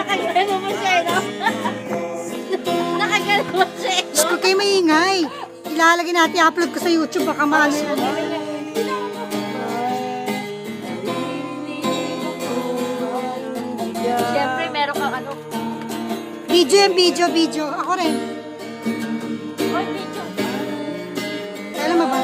Nakagano mo siya, no? Nakagano mo siya, no? Huwag kayo maingay. Ilalagay natin, upload ko sa YouTube, baka maano yan. Siyempre, meron kang ano. Video yan, video. Ako rin. Oy, video. Kailan ba?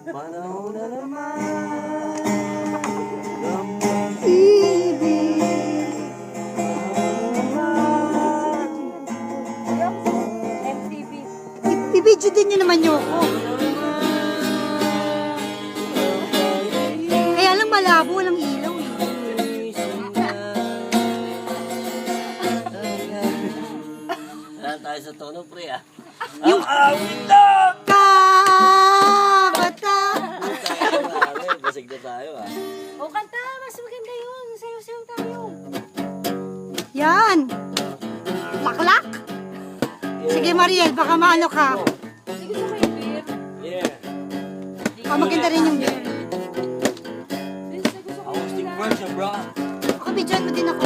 Panahon na naman. MTV. I-video din nyo naman nyo ako. Kaya lang malabo, walang ilaw eh. Saan tayo sa tono, pre, ah? Ang awit na! Kabata! Basig na tayo, ah. O, kanta. Mas maganda yun. Sayo-sayo tayo. Yan! Laklak! Sige Mariel, baka maano ka. Sige sa may beer. Yeah. Maganda rin yung beer. Acoustic version, bro. Ako, videoan mo din ako.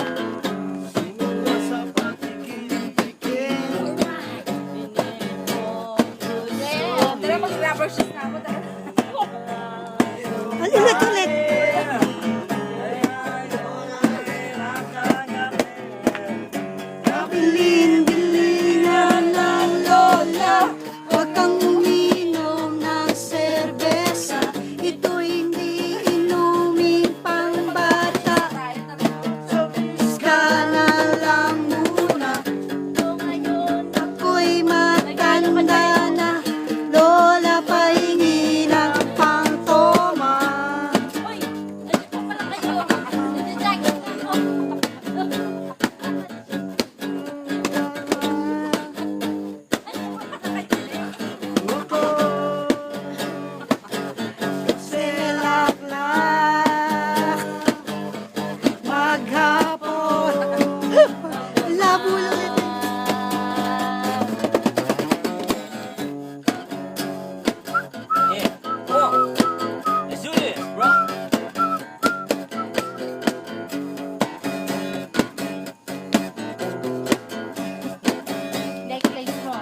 Simula sa patigil-tigil. Yeah. Tara, mag-rubber shoes na ako. Tara. Ulit. Bilin na lola, huwag kang uminom ng serbesa. Ito'y hindi inuming pangbata. Iska na lang muna, ako'y matanda na. Lola, pahingi ng pangtoma. Uy! Ano pa pala kayo? Nagja-jacket ako. Selaklak maghapon. Labo lang ito. Yeah. Oh. Let's do this, bro. Necklace mo.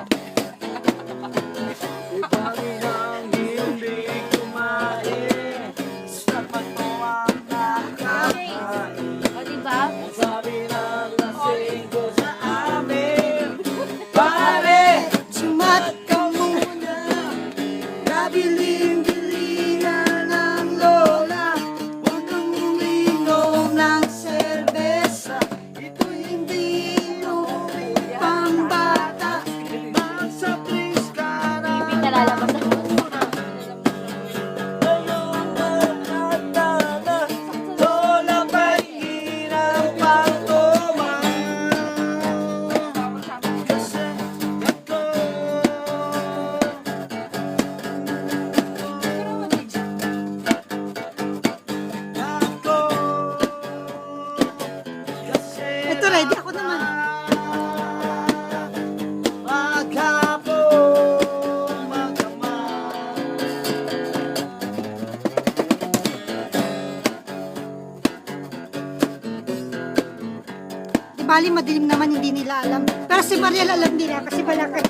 Ipaminang hindi kumain sa pagtawang nakakain. O, diba? Ang sabi ng lasing ko sa amin, pare! Sumat ka muna. Nabiling-bili na ng lola. Huwag kang uminom ng serbesa. Ito hindi inumin pambata. Sa tris ka na Hindi nalalabas ako. Lola, pahingi ng pangtoma. Kasi ito ako. Kasi Ito, ready ako naman. maghapon magdamag. Di bali madilim naman, hindi nila alam. Pero si Mariel alam nila kasi malaki.